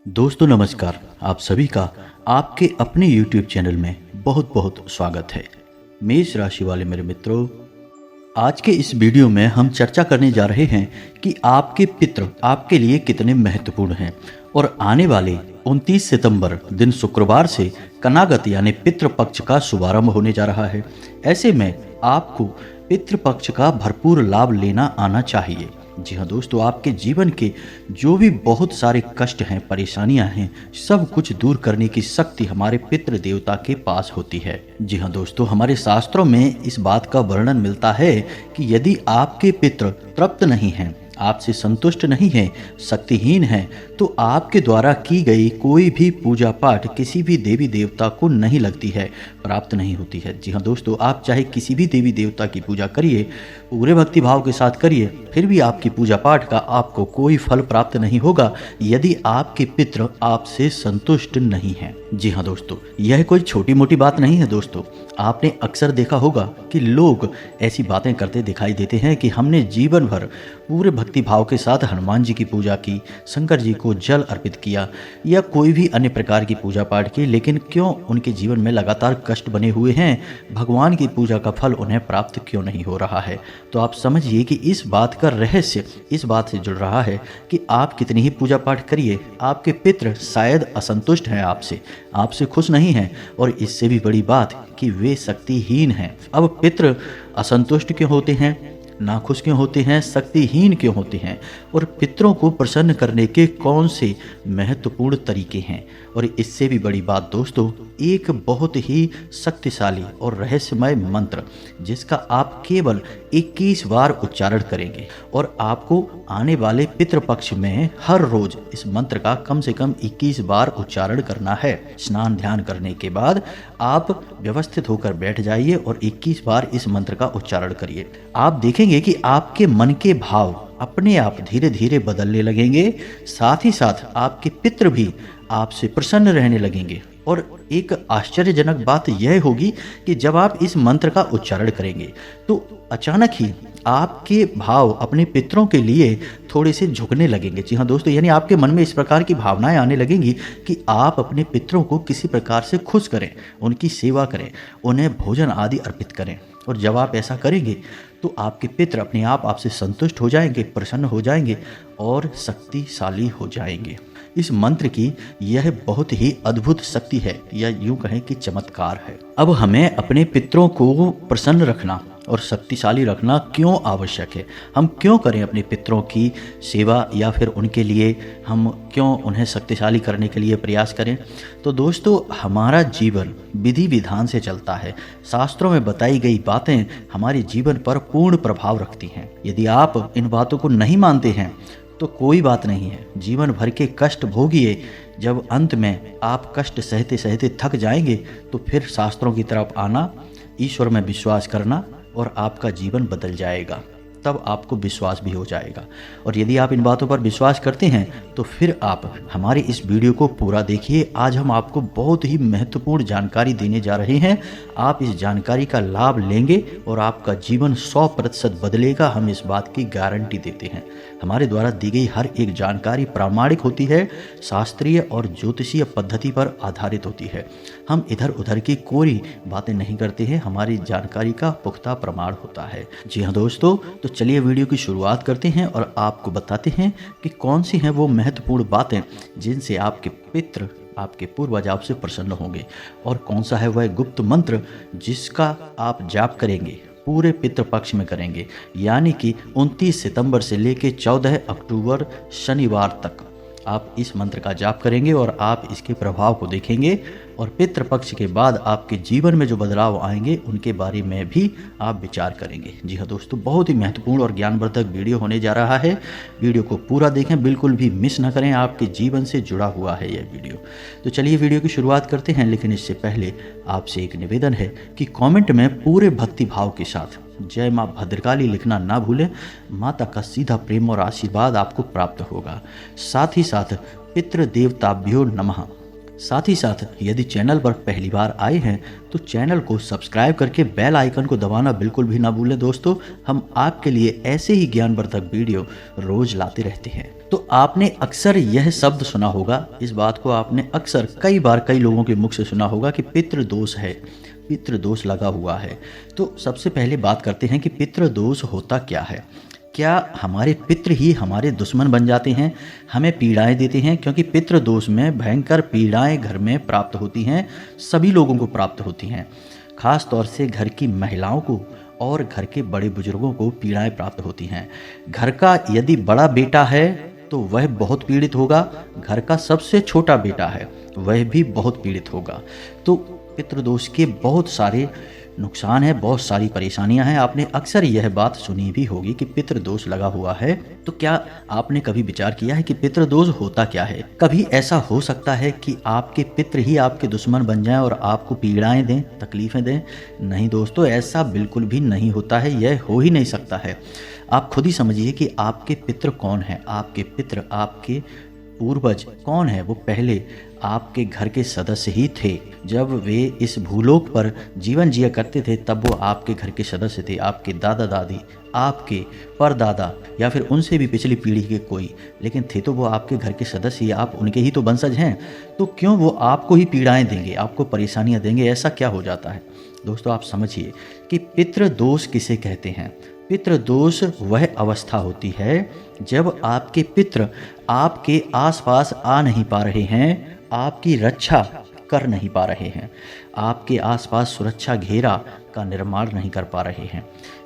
दोस्तों नमस्कार। आप सभी का आपके अपने YouTube चैनल में बहुत बहुत स्वागत है। मेष राशि वाले मेरे मित्रों, आज के इस वीडियो में हम चर्चा करने जा रहे हैं कि आपके पितृ आपके लिए कितने महत्वपूर्ण हैं और आने वाले 29 सितंबर दिन शुक्रवार से कनागत यानी पितृपक्ष का शुभारंभ होने जा रहा है। ऐसे में आपको पितृपक्ष का भरपूर लाभ लेना आना चाहिए। जी हाँ दोस्तों, आपके जीवन के जो भी बहुत सारे कष्ट हैं, परेशानियां हैं, सब कुछ दूर करने की शक्ति हमारे पितृ देवता के पास होती है। जी हाँ दोस्तों, हमारे शास्त्रों में इस बात का वर्णन मिलता है कि यदि आपके पितृ तृप्त नहीं हैं, आपसे संतुष्ट नहीं है, शक्तिहीन है, तो आपके द्वारा की गई कोई भी पूजा पाठ किसी भी देवी देवता को नहीं लगती है, प्राप्त नहीं होती है। जी हाँ दोस्तों, आप चाहे किसी भी देवी देवता की पूजा करिए, पूरे भक्ति भाव के साथ करिए, फिर भी आपकी पूजा पाठ का आपको कोई फल प्राप्त नहीं होगा यदि आपके पितृ आपसे संतुष्ट नहीं हैं। जी हाँ दोस्तों, यह कोई छोटी मोटी बात नहीं है। दोस्तों, आपने अक्सर देखा होगा कि लोग ऐसी बातें करते दिखाई देते हैं कि हमने जीवन भर पूरे भक्ति भाव के साथ हनुमान जी की पूजा की, शंकर जी को जल अर्पित किया या कोई भी अन्य प्रकार की पूजा पाठ की, लेकिन क्यों उनके जीवन में लगातार कष्ट बने हुए हैं, भगवान की पूजा का फल उन्हें प्राप्त क्यों नहीं हो रहा है। तो आप समझिए कि इस बात का रहस्य इस बात से जुड़ रहा है कि आप कितनी ही पूजा पाठ करिए, आपके पितृ शायद असंतुष्ट हैं आपसे खुश नहीं हैं, और इससे भी बड़ी बात कि वे शक्तिहीन हैं। अब पितृ असंतुष्ट क्यों होते हैं, नाखुश क्यों होते हैं, शक्तिहीन क्यों होते हैं, और पितरों को प्रसन्न करने के कौन से महत्वपूर्ण तरीके हैं। और इससे भी बड़ी बात दोस्तों, एक बहुत ही शक्तिशाली और रहस्यमय मंत्र जिसका आप केवल 21 बार उच्चारण करेंगे, और आपको आने वाले पितृपक्ष में हर रोज इस मंत्र का कम से कम 21 बार उच्चारण करना है। स्नान ध्यान करने के बाद आप व्यवस्थित होकर बैठ जाइए और 21 बार इस मंत्र का उच्चारण करिए। आप देखेंगे कि आपके मन के भाव अपने आप धीरे धीरे बदलने लगेंगे, साथ ही साथ आपके पितृ भी आपसे प्रसन्न रहने लगेंगे। और एक आश्चर्यजनक बात यह होगी कि जब आप इस मंत्र का उच्चारण करेंगे तो अचानक ही आपके भाव अपने पितरों के लिए थोड़े से झुकने लगेंगे। जी हाँ दोस्तों, यानी आपके मन में इस प्रकार की भावनाएं आने लगेंगी कि आप अपने पितरों को किसी प्रकार से खुश करें, उनकी सेवा करें, उन्हें भोजन आदि अर्पित करें। और जब आप ऐसा करेंगे तो आपके पितृ अपने आप आपसे संतुष्ट हो जाएंगे, प्रसन्न हो जाएंगे और शक्तिशाली हो जाएंगे। इस मंत्र की यह बहुत ही अद्भुत शक्ति है, या यूं कहें कि चमत्कार है। अब हमें अपने पितरों को प्रसन्न रखना और शक्तिशाली रखना क्यों आवश्यक है, हम क्यों करें अपने पितरों की सेवा, या फिर उनके लिए हम क्यों उन्हें शक्तिशाली करने के लिए प्रयास करें। तो दोस्तों, हमारा जीवन विधि विधान से चलता है। शास्त्रों में बताई गई बातें हमारे जीवन पर पूर्ण प्रभाव रखती हैं। यदि आप इन बातों को नहीं मानते हैं तो कोई बात नहीं है, जीवन भर के कष्ट भोगिए। जब अंत में आप कष्ट सहते सहते थक जाएंगे तो फिर शास्त्रों की तरफ आना, ईश्वर में विश्वास करना, और आपका जीवन बदल जाएगा। तब आपको विश्वास भी हो जाएगा। और यदि आप इन बातों पर विश्वास करते हैं तो फिर आप हमारे इस वीडियो को पूरा देखिए। आज हम आपको बहुत ही महत्वपूर्ण जानकारी देने जा रहे हैं। आप इस जानकारी का लाभ लेंगे और आपका जीवन 100% बदलेगा, हम इस बात की गारंटी देते हैं। हमारे द्वारा दी गई हर एक जानकारी प्रामाणिक होती है, शास्त्रीय और ज्योतिषीय पद्धति पर आधारित होती है। हम इधर उधर की कोई बातें नहीं करते हैं, हमारी जानकारी का पुख्ता प्रमाण होता है। जी हाँ दोस्तों, तो चलिए वीडियो की शुरुआत करते हैं और आपको बताते हैं कि कौन सी हैं वो महत्वपूर्ण बातें जिनसे आपके पितृ, आपके पूर्वज आपसे प्रसन्न होंगे, और कौन सा है वह गुप्त मंत्र जिसका आप जाप करेंगे, पूरे पितृपक्ष में करेंगे, यानी कि 29 सितंबर से लेकर 14 अक्टूबर शनिवार तक आप इस मंत्र का जाप करेंगे और आप इसके प्रभाव को देखेंगे। और पितृपक्ष के बाद आपके जीवन में जो बदलाव आएंगे उनके बारे में भी आप विचार करेंगे। जी हाँ दोस्तों, बहुत ही महत्वपूर्ण और ज्ञानवर्धक वीडियो होने जा रहा है। वीडियो को पूरा देखें, बिल्कुल भी मिस ना करें, आपके जीवन से जुड़ा हुआ है यह वीडियो। तो चलिए वीडियो की शुरुआत करते हैं, लेकिन इससे पहले आपसे एक निवेदन है कि कॉमेंट में पूरे भक्ति भाव के साथ जय माँ भद्रकाली लिखना ना भूलें। माता का सीधा प्रेम और आशीर्वाद आपको प्राप्त होगा। साथ ही साथ पितृदेवताभ्यो नमः, साथ ही साथ यदि चैनल पर पहली बार आए हैं तो चैनल को सब्सक्राइब करके बेल आइकन को दबाना बिल्कुल भी ना भूलें दोस्तों। हम आपके लिए ऐसे ही ज्ञानवर्धक वीडियो रोज लाते रहते हैं। तो आपने अक्सर यह शब्द सुना होगा, इस बात को आपने अक्सर कई बार कई लोगों के मुख से सुना होगा कि पितृदोष है, पितृदोष लगा हुआ है। तो सबसे पहले बात करते हैं कि पितृदोष होता क्या है। क्या हमारे पितृ ही हमारे दुश्मन बन जाते हैं, हमें पीड़ाएं देते हैं? क्योंकि पितृदोष में भयंकर पीड़ाएं घर में प्राप्त होती हैं, सभी लोगों को प्राप्त होती हैं। खास तौर से घर की महिलाओं को और घर के बड़े बुजुर्गों को पीड़ाएं प्राप्त होती हैं। घर का यदि बड़ा बेटा है तो वह बहुत पीड़ित होगा, घर का सबसे छोटा बेटा है वह भी बहुत पीड़ित होगा। तो पितृदोष के बहुत सारे नुकसान है, बहुत सारी परेशानियां हैं। आपने अक्सर यह बात सुनी भी होगी कि पितृदोष लगा हुआ है। तो क्या आपने कभी विचार किया है कि पितृदोष होता क्या है? कभी ऐसा हो सकता है कि आपके पितृ ही आपके दुश्मन बन जाएं और आपको पीड़ाएं दें, तकलीफें दें? नहीं दोस्तों, ऐसा बिल्कुल भी नहीं होता है, यह हो ही नहीं सकता है। आप खुद ही समझिए कि आपके पितृ कौन है। आपके पितृ, आपके पूर्वज कौन है? वो पहले आपके घर के सदस्य ही थे। जब वे इस भूलोक पर जीवन जिया करते थे तब वो आपके घर के सदस्य थे। आपके दादा दादी, आपके परदादा या फिर उनसे भी पिछली पीढ़ी के कोई, लेकिन थे तो वो आपके घर के सदस्य ही, आप उनके ही तो वंशज हैं। तो क्यों वो आपको ही पीड़ाएं देंगे, आपको परेशानियां देंगे? ऐसा क्या हो जाता है? दोस्तों आप समझिए कि पितृदोष किसे कहते हैं। पितृदोष वह अवस्था होती है जब आपके पितृ आपके आसपास आ नहीं पा रहे हैं, आपकी रक्षा कर नहीं पा रहे हैं, आपके आसपास सुरक्षा घेरा का निर्माण नहीं कर पा रहे हैं।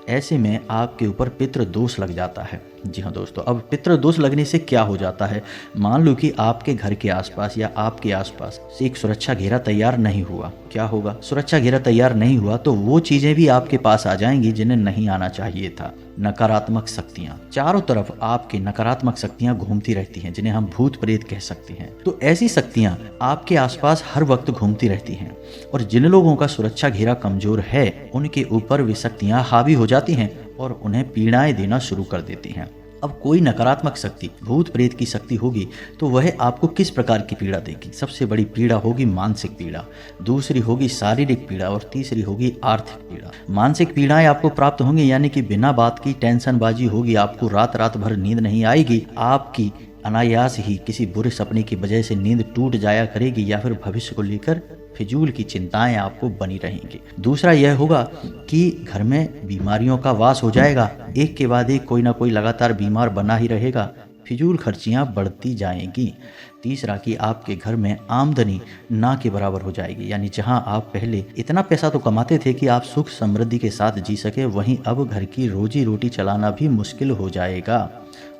ऐसे में आपके ऊपर पितृदोष लग जाता है। जी हाँ दोस्तों, अब पितृदोष लगने से क्या हो जाता है? मान लो कि आपके घर के आसपास या आपके आसपास एक सुरक्षा घेरा तैयार नहीं हुआ। क्या होगा? सुरक्षा घेरा तैयार नहीं हुआ तो वो चीज़ें भी आपके पास आ जाएंगी जिन्हें नहीं आना चाहिए था। नकारात्मक शक्तियाँ, चारों तरफ आपके नकारात्मक शक्तियाँ घूमती रहती हैं, जिन्हें हम भूत प्रेत कह सकते हैं। तो ऐसी शक्तियाँ आपके आसपास हर वक्त घूमती रहती हैं और जिन लोगों का सुरक्षा घेरा कमजोर है उनके ऊपर वे शक्तियाँ हावी हो जाती हैं और उन्हें पीड़ाएं देना शुरू कर देती हैं। अब कोई नकारात्मक शक्ति, भूत प्रेत की शक्ति होगी तो वह आपको किस प्रकार की पीड़ा देगी? सबसे बड़ी पीड़ा होगी मानसिक पीड़ा, दूसरी होगी शारीरिक पीड़ा और तीसरी होगी आर्थिक पीड़ा। मानसिक पीड़ाएं आपको प्राप्त होंगी, यानी कि बिना बात की टेंशनबाजी होगी, आपको रात रात भर नींद नहीं आएगी, आपकी अनायास ही किसी बुरे सपने की वजह से नींद टूट जाया करेगी या फिर भविष्य को लेकर फिजूल की चिंताएं आपको बनी रहेंगी। दूसरा यह होगा कि घर में बीमारियों का वास हो जाएगा, एक के बाद एक कोई ना कोई लगातार बीमार बना ही रहेगा, फिजूल खर्चियां बढ़ती जाएंगी। तीसरा कि आपके घर में आमदनी ना के बराबर हो जाएगी, यानी जहां आप पहले इतना पैसा तो कमाते थे कि आप सुख समृद्धि के साथ जी सके, वहीं अब घर की रोजी रोटी चलाना भी मुश्किल हो जाएगा।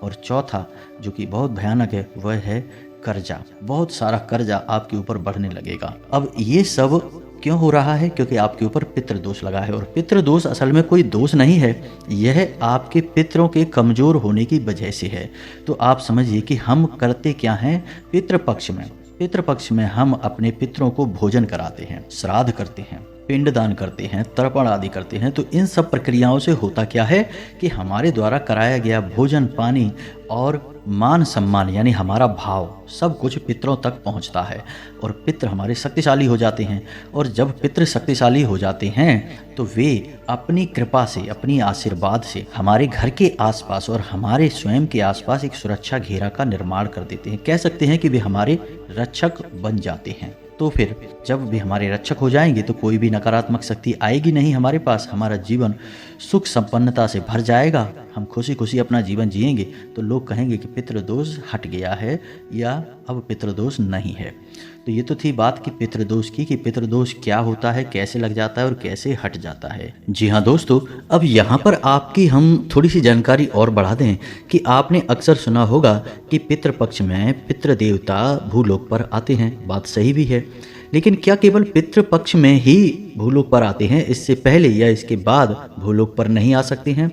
और चौथा जो कि बहुत भयानक है वह है कर्जा। बहुत सारा कर्जा आपके ऊपर बढ़ने लगेगा। अब ये सब क्यों हो रहा है? क्योंकि आपके ऊपर पितृदोष लगा है और पितृदोष असल में कोई दोष नहीं है, यह आपके पितरों के कमजोर होने की वजह से है। तो आप समझिए कि हम करते क्या हैं पितृपक्ष में। पितृपक्ष में हम अपने पितरों को भोजन कराते हैं, श्राद्ध करते हैं, पिंडदान करते हैं, तर्पण आदि करते हैं। तो इन सब प्रक्रियाओं से होता क्या है कि हमारे द्वारा कराया गया भोजन, पानी और मान सम्मान यानी हमारा भाव सब कुछ पितरों तक पहुंचता है और पितृ हमारे शक्तिशाली हो जाते हैं। और जब पितृ शक्तिशाली हो जाते हैं तो वे अपनी कृपा से, अपनी आशीर्वाद से हमारे घर के आसपास और हमारे स्वयं के आसपास एक सुरक्षा घेरा का निर्माण कर देते हैं। कह सकते हैं कि वे हमारे रक्षक बन जाते हैं। तो फिर जब भी हमारे रक्षक हो जाएंगे तो कोई भी नकारात्मक शक्ति आएगी नहीं हमारे पास, हमारा जीवन सुख संपन्नता से भर जाएगा, हम खुशी खुशी अपना जीवन जिएंगे। तो लोग कहेंगे कि पितृदोष हट गया है या अब पितृदोष नहीं है। तो ये तो थी बात कि पितृदोष की, कि पितृदोष क्या होता है, कैसे लग जाता है और कैसे हट जाता है। जी हाँ दोस्तों, अब यहाँ पर आपकी हम थोड़ी सी जानकारी और बढ़ा दें कि आपने अक्सर सुना होगा कि पितृपक्ष में पितृदेवता भूलोक पर आते हैं। बात सही भी है, लेकिन क्या केवल पितृपक्ष में ही भूलोक पर आते हैं? इससे पहले या इसके बाद भूलोक पर नहीं आ सकते हैं?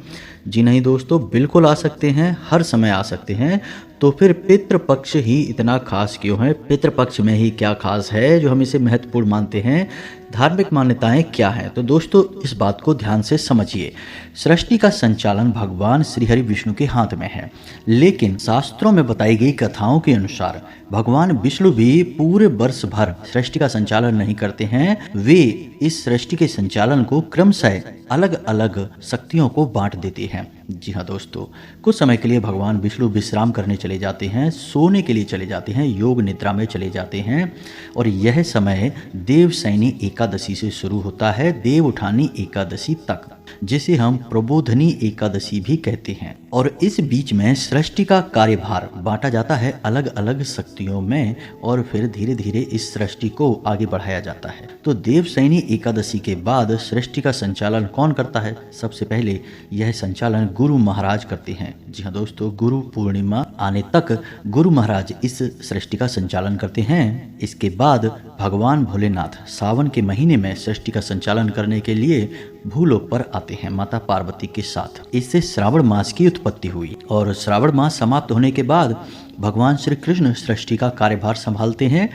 जी नहीं दोस्तों, बिल्कुल आ सकते हैं, हर समय आ सकते हैं। तो फिर पितृपक्ष ही इतना खास क्यों है? पितृपक्ष में ही क्या खास है जो हम इसे महत्वपूर्ण मानते हैं धार्मिक मान्यताएं क्या हैं? तो दोस्तों इस बात को ध्यान से समझिए। सृष्टि का संचालन भगवान श्री हरि विष्णु के हाथ में है, लेकिन शास्त्रों में बताई गई कथाओं के अनुसार भगवान विष्णु भी पूरे वर्ष भर सृष्टि का संचालन नहीं करते हैं। वे इस सृष्टि के संचालन को क्रमशः अलग अलग शक्तियों को बांट देते हैं। जी हाँ दोस्तों, कुछ समय के लिए भगवान विष्णु विश्राम करने चले जाते हैं, सोने के लिए चले जाते हैं, योग निद्रा में चले जाते हैं। और यह समय देवशयनी एकादशी से शुरू होता है देव उठानी एकादशी तक, जिसे हम प्रबोधनी एकादशी भी कहते हैं। और इस बीच में सृष्टि का कार्यभार बांटा जाता है अलग अलग शक्तियों में, और फिर धीरे धीरे इस सृष्टि को आगे बढ़ाया जाता है। तो देवशयनी एकादशी के बाद सृष्टि का संचालन कौन करता है? सबसे पहले यह संचालन गुरु महाराज करते हैं। जी हाँ दोस्तों, गुरु पूर्णिमा आने तक गुरु महाराज इस सृष्टि का संचालन करते हैं। इसके बाद भगवान भोलेनाथ सावन के महीने में सृष्टि का संचालन करने के लिए भूलोक पर आते हैं माता पार्वती के साथ। इससे श्रावण मास की उत्पत्ति हुई, और श्रावण मास समाप्त होने के बाद भगवान श्री कृष्ण सृष्टि का कार्यभार संभालते हैं,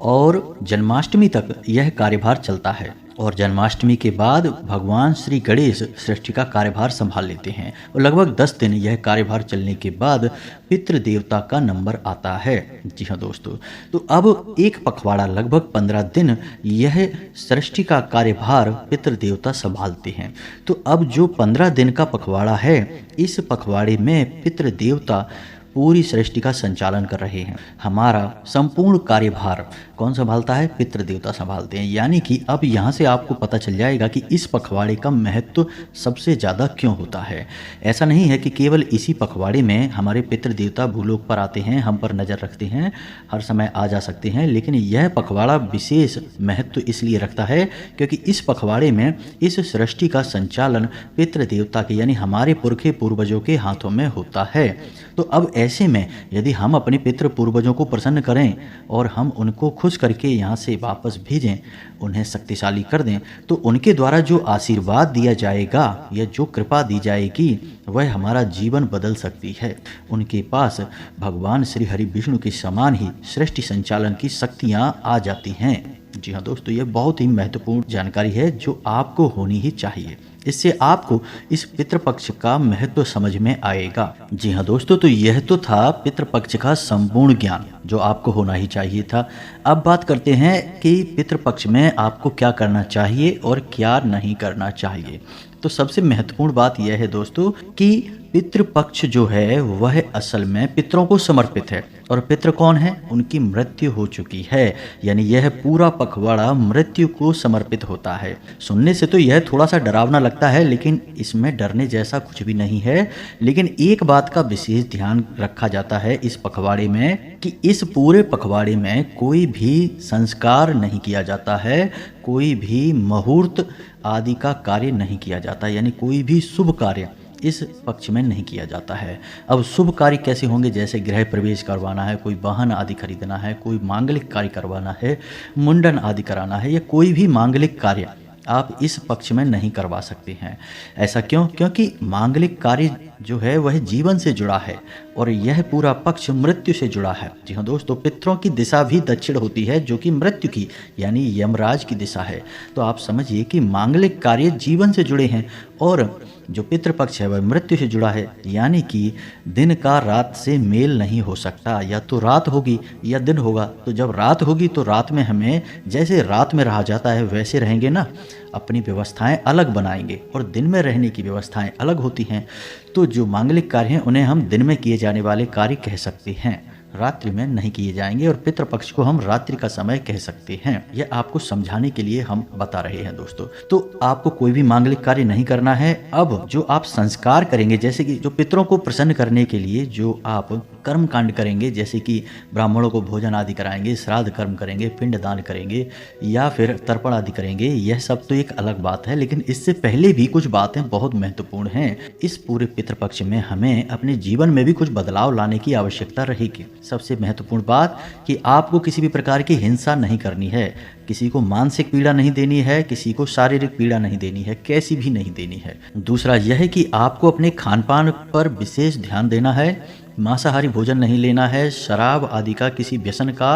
और जन्माष्टमी तक यह कार्यभार चलता है। और जन्माष्टमी के बाद भगवान श्री गणेश सृष्टि का कार्यभार संभाल लेते हैं, और लगभग 10 दिन यह कार्यभार चलने के बाद पितृ देवता का नंबर आता है। जी हाँ दोस्तों, तो अब एक पखवाड़ा लगभग 15 दिन यह सृष्टि का कार्यभार पितृ देवता संभालते हैं। तो अब जो 15 दिन का पखवाड़ा है, इस पखवाड़े में पितृ देवता पूरी सृष्टि का संचालन कर रहे हैं। हमारा संपूर्ण कार्यभार कौन संभालता है? पितृ देवता संभालते हैं। यानी कि अब यहाँ से आपको पता चल जाएगा कि इस पखवाड़े का महत्व सबसे ज़्यादा क्यों होता है। ऐसा नहीं है कि केवल इसी पखवाड़े में हमारे पितृ देवता भूलोक पर आते हैं, हम पर नज़र रखते हैं, हर समय आ जा सकते हैं, लेकिन यह पखवाड़ा विशेष महत्व इसलिए रखता है क्योंकि इस पखवाड़े में इस सृष्टि का संचालन पितृ देवता के यानी हमारे पुरखे पूर्वजों के हाथों में होता है। तो अब ऐसे में यदि हम अपने पितृ पूर्वजों को प्रसन्न करें और हम उनको खुश करके यहाँ से वापस भेजें, उन्हें शक्तिशाली कर दें, तो उनके द्वारा जो आशीर्वाद दिया जाएगा या जो कृपा दी जाएगी वह हमारा जीवन बदल सकती है। उनके पास भगवान श्री हरि विष्णु के समान ही सृष्टि संचालन की शक्तियाँ आ जाती हैं। जी हाँ दोस्तों, यह बहुत ही महत्वपूर्ण जानकारी है जो आपको होनी ही चाहिए। इससे आपको इस पितृपक्ष का महत्व समझ में आएगा। जी हाँ दोस्तों, तो यह तो था पितृपक्ष का संपूर्ण ज्ञान जो आपको होना ही चाहिए था। अब बात करते हैं कि पितृपक्ष में आपको क्या करना चाहिए और क्या नहीं करना चाहिए। तो सबसे महत्वपूर्ण बात यह है दोस्तों कि पितृपक्ष जो है वह असल में पितरों को समर्पित है। और पितृ कौन है? उनकी मृत्यु हो चुकी है, यानी यह पूरा पखवाड़ा मृत्यु को समर्पित होता है। सुनने से तो यह थोड़ा सा डरावना लगता है, लेकिन इसमें डरने जैसा कुछ भी नहीं है। लेकिन एक बात का विशेष ध्यान रखा जाता है इस पखवाड़े में कि इस पूरे पखवाड़े में कोई भी संस्कार नहीं किया जाता है, कोई भी मुहूर्त आदि का कार्य नहीं किया जाता, यानी कोई भी शुभ कार्य इस पक्ष में नहीं किया जाता है। अब शुभ कार्य कैसे होंगे? जैसे गृह प्रवेश करवाना है, कोई वाहन आदि खरीदना है, कोई मांगलिक कार्य करवाना है, मुंडन आदि कराना है, या कोई भी मांगलिक कार्य आप इस पक्ष में नहीं करवा सकते हैं। ऐसा क्यों? क्योंकि मांगलिक कार्य जो है वह जीवन से जुड़ा है और यह पूरा पक्ष मृत्यु से जुड़ा है। जी हाँ दोस्तों, पितरों की दिशा भी दक्षिण होती है जो कि मृत्यु की यानी यमराज की दिशा है। तो आप समझिए कि मांगलिक कार्य जीवन से जुड़े हैं और जो पितृपक्ष है वह मृत्यु से जुड़ा है, यानी कि दिन का रात से मेल नहीं हो सकता। या तो रात होगी या दिन होगा। तो जब रात होगी तो रात में हमें जैसे रात में रहा जाता है वैसे रहेंगे ना, अपनी व्यवस्थाएं अलग बनाएंगे, और दिन में रहने की व्यवस्थाएं अलग होती हैं। तो जो मांगलिक कार्य हैं उन्हें हम दिन में किए जाने वाले कार्य कह सकते हैं, रात्रि में नहीं किए जाएंगे, और पितृपक्ष को हम रात्रि का समय कह सकते हैं। यह आपको समझाने के लिए हम बता रहे हैं दोस्तों। तो आपको कोई भी मांगलिक कार्य नहीं करना है। अब जो आप संस्कार करेंगे, जैसे कि जो पितरों को प्रसन्न करने के लिए जो आप कर्म कांड करेंगे, जैसे कि ब्राह्मणों को भोजन आदि कराएंगे, श्राद्ध कर्म करेंगे, पिंड दान करेंगे या फिर तर्पण आदि करेंगे, यह सब तो एक अलग बात है। लेकिन इससे पहले भी कुछ बातें बहुत महत्वपूर्ण हैं। इस पूरे पितृपक्ष में हमें अपने जीवन में भी कुछ बदलाव लाने की आवश्यकता रहेगी। सबसे महत्वपूर्ण बात कि आपको किसी भी प्रकार की हिंसा नहीं करनी है, किसी को मानसिक पीड़ा नहीं देनी है, किसी को शारीरिक पीड़ा नहीं देनी है, कैसी भी नहीं देनी है। दूसरा यह है कि आपको अपने खान पान पर विशेष ध्यान देना है मांसाहारी भोजन नहीं लेना है, शराब आदि का किसी व्यसन का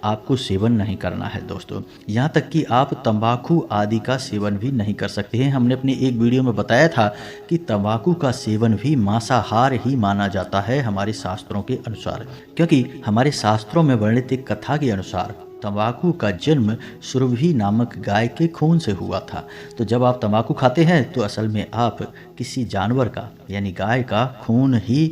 आपको सेवन नहीं करना है दोस्तों। यहाँ तक कि आप तंबाकू आदि का सेवन भी नहीं कर सकते हैं। हमने अपने एक वीडियो में बताया था कि तंबाकू का सेवन भी मांसाहार ही माना जाता है हमारे शास्त्रों के अनुसार, क्योंकि हमारे शास्त्रों में वर्णित एक कथा के अनुसार तंबाकू का जन्म सुरभि नामक गाय के खून से हुआ था। तो जब आप तंबाकू खाते हैं तो असल में आप किसी जानवर का यानी गाय का खून ही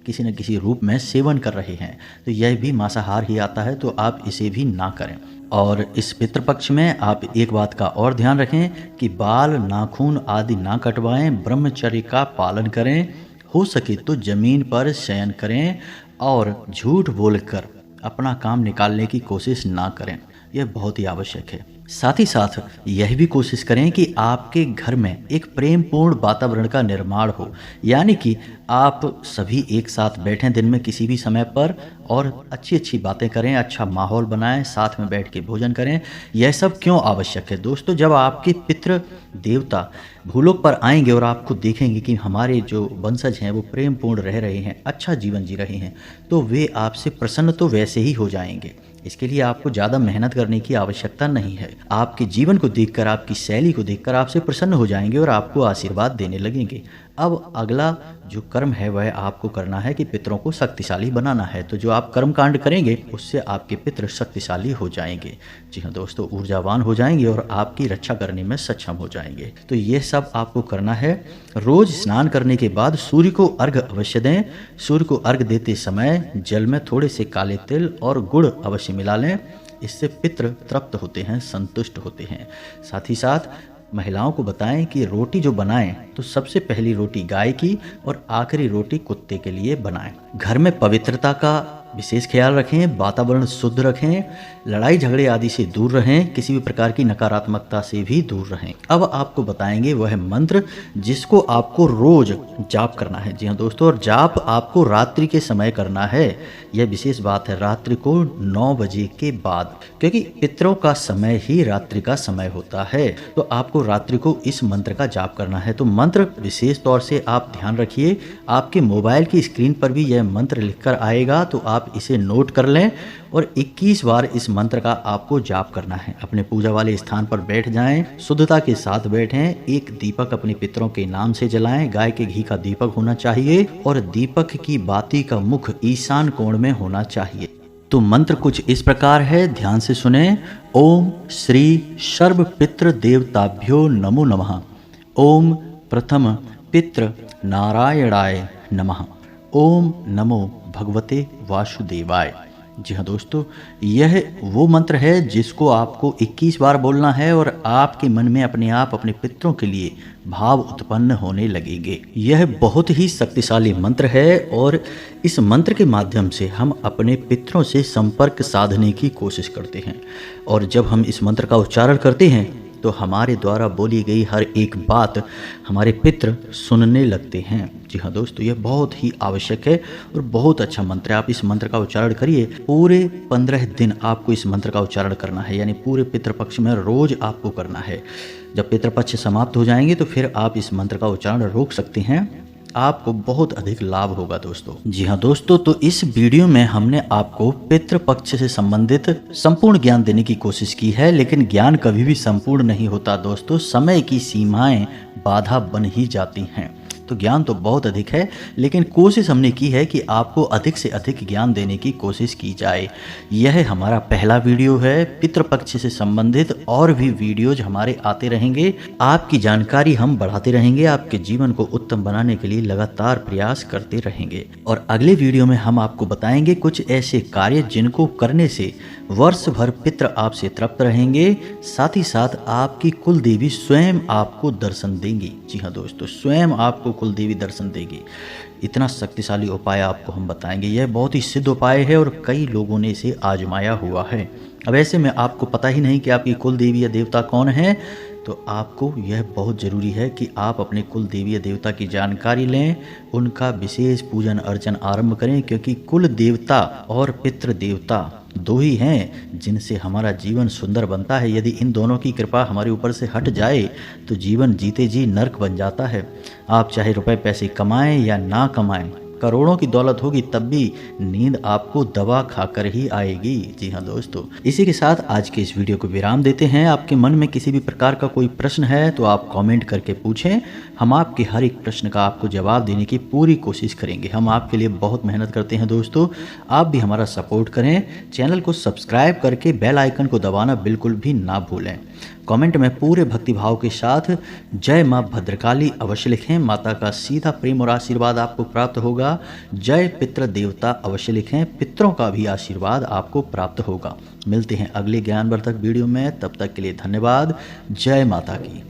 किसी न किसी रूप में सेवन कर रहे हैं, तो यह भी मांसाहार ही आता है, तो आप इसे भी ना करें। और इस पितृपक्ष में आप एक बात का और ध्यान रखें कि बाल नाखून आदि ना कटवाएं, ब्रह्मचर्य का पालन करें, हो सके तो जमीन पर शयन करें और झूठ बोलकर अपना काम निकालने की कोशिश ना करें, यह बहुत ही आवश्यक है। साथ ही साथ यह भी कोशिश करें कि आपके घर में एक प्रेमपूर्ण वातावरण का निर्माण हो, यानी कि आप सभी एक साथ बैठें दिन में किसी भी समय पर और अच्छी अच्छी बातें करें, अच्छा माहौल बनाएं, साथ में बैठ के भोजन करें। यह सब क्यों आवश्यक है दोस्तों? जब आपके पितृ देवता भूलोक पर आएंगे और आपको देखेंगे कि हमारे जो वंशज हैं वो प्रेमपूर्ण रह रहे हैं, अच्छा जीवन जी रहे हैं, तो वे आपसे प्रसन्न तो वैसे ही हो जाएंगे। इसके लिए आपको ज़्यादा मेहनत करने की आवश्यकता नहीं है। आपके जीवन को देखकर, आपकी शैली को देखकर आपसे प्रसन्न हो जाएंगे और आपको आशीर्वाद देने लगेंगे। अब अगला जो कर्म है वह आपको करना है कि पितरों को शक्तिशाली बनाना है। तो जो आप कर्म कांड करेंगे उससे आपके पितृ शक्तिशाली हो जाएंगे। जी हाँ दोस्तों, ऊर्जावान हो जाएंगे और आपकी रक्षा करने में सक्षम हो जाएंगे। तो ये सब आपको करना है। रोज स्नान करने के बाद सूर्य को अर्घ अवश्य दें। सूर्य को अर्घ देते समय जल में थोड़े से काले तिल और गुड़ अवश्य मिला लें। इससे पितृ तृप्त होते हैं, संतुष्ट होते हैं। साथ ही साथ महिलाओं को बताएं कि रोटी जो बनाएं तो सबसे पहली रोटी गाय की और आखिरी रोटी कुत्ते के लिए बनाएं। घर में पवित्रता का विशेष ख्याल रखें, वातावरण शुद्ध रखें, लड़ाई झगड़े आदि से दूर रहें, किसी भी प्रकार की नकारात्मकता से भी दूर रहें। अब आपको बताएंगे वह मंत्र जिसको आपको रोज जाप करना है। जी हाँ दोस्तों, और जाप आपको रात्रि के समय करना है। यह विशेष बात है, रात्रि को 9 बजे के बाद, क्योंकि पितरों का समय ही रात्रि का समय होता है। तो आपको रात्रि को इस मंत्र का जाप करना है। तो मंत्र विशेष तौर से आप ध्यान रखिए, आपके मोबाइल की स्क्रीन पर भी यह मंत्र लिखकर आएगा, तो आप इसे नोट कर लें और 21 बार इस मंत्र का आपको जाप करना है। अपने पूजा वाले स्थान पर बैठ जाएं, शुद्धता के साथ बैठें। एक दीपक अपने पितरों के नाम से जलाएं। गाय के घी का दीपक होना चाहिए और दीपक की बाती का मुख ईशान कोण में होना चाहिए। तो मंत्र कुछ इस प्रकार है, ध्यान से सुने। ओम श्री सर्व पितृ देवताभ्यो नमो नमः। ओम प्रथम पितृ नारायणाय नमः। ओम नमो भगवते वासुदेवाय। जी हाँ दोस्तों, यह वो मंत्र है जिसको आपको 21 बार बोलना है और आपके मन में अपने आप अपने पितरों के लिए भाव उत्पन्न होने लगेंगे। यह बहुत ही शक्तिशाली मंत्र है और इस मंत्र के माध्यम से हम अपने पितरों से संपर्क साधने की कोशिश करते हैं। और जब हम इस मंत्र का उच्चारण करते हैं तो हमारे द्वारा बोली गई हर एक बात हमारे पितृ सुनने लगते हैं। जी हाँ दोस्तों, यह बहुत ही आवश्यक है और बहुत अच्छा मंत्र है। आप इस मंत्र का उच्चारण करिए। पूरे 15 दिन आपको इस मंत्र का उच्चारण करना है, यानी पूरे पितृपक्ष में रोज आपको करना है। जब पितृपक्ष समाप्त हो जाएंगे तो फिर आप इस मंत्र का उच्चारण रोक सकते हैं। आपको बहुत अधिक लाभ होगा दोस्तों। जी हाँ दोस्तों, तो इस वीडियो में हमने आपको पितृपक्ष से संबंधित संपूर्ण ज्ञान देने की कोशिश की है, लेकिन ज्ञान कभी भी संपूर्ण नहीं होता दोस्तों। समय की सीमाएं बाधा बन ही जाती हैं। तो ज्ञान तो बहुत अधिक है, लेकिन कोशिश हमने की है कि आपको अधिक से अधिक ज्ञान देने की कोशिश की जाए। यह हमारा पहला वीडियो है। पितृपक्ष से संबंधित और भी वीडियोज हमारे आते रहेंगे। आपकी जानकारी हम बढ़ाते रहेंगे, आपके जीवन को उत्तम बनाने के लिए लगातार प्रयास करते रहेंगे। और अगले वीडियो में हम आपको बताएंगे कुछ ऐसे कार्य जिनको करने से वर्ष भर पितृ आपसे तृप्त रहेंगे। साथ ही साथ आपकी कुल देवी स्वयं आपको दर्शन देंगी। जी हाँ दोस्तों, स्वयं आपको कुल देवी दर्शन देगी। इतना शक्तिशाली उपाय आपको हम बताएंगे। यह बहुत ही सिद्ध उपाय है और कई लोगों ने इसे आजमाया हुआ है। अब ऐसे में आपको पता ही नहीं कि आपकी कुल देवी या देवता कौन है, तो आपको यह बहुत ज़रूरी है कि आप अपने कुल देवी या देवता की जानकारी लें, उनका विशेष पूजन अर्चन आरंभ करें, क्योंकि कुल देवता और पितृ देवता दो ही हैं जिनसे हमारा जीवन सुंदर बनता है। यदि इन दोनों की कृपा हमारे ऊपर से हट जाए तो जीवन जीते जी नर्क बन जाता है। आप चाहे रुपए पैसे कमाएं या ना कमाएं, करोड़ों की दौलत होगी तब भी नींद आपको दवा खाकर ही आएगी। जी हाँ दोस्तों, इसी के साथ आज के इस वीडियो को विराम देते हैं। आपके मन में किसी भी प्रकार का कोई प्रश्न है तो आप कमेंट करके पूछें, हम आपके हर एक प्रश्न का आपको जवाब देने की पूरी कोशिश करेंगे। हम आपके लिए बहुत मेहनत करते हैं दोस्तों, आप भी हमारा सपोर्ट करें। चैनल को सब्सक्राइब करके बेल आइकन को दबाना बिल्कुल भी ना भूलें। कमेंट में पूरे भक्तिभाव के साथ जय माँ भद्रकाली अवश्य लिखें, माता का सीधा प्रेम और आशीर्वाद आपको प्राप्त होगा। जय पितृ देवता अवश्य लिखें, पितरों का भी आशीर्वाद आपको प्राप्त होगा। मिलते हैं अगले ज्ञानवर्धक वीडियो में, तब तक के लिए धन्यवाद। जय माता की।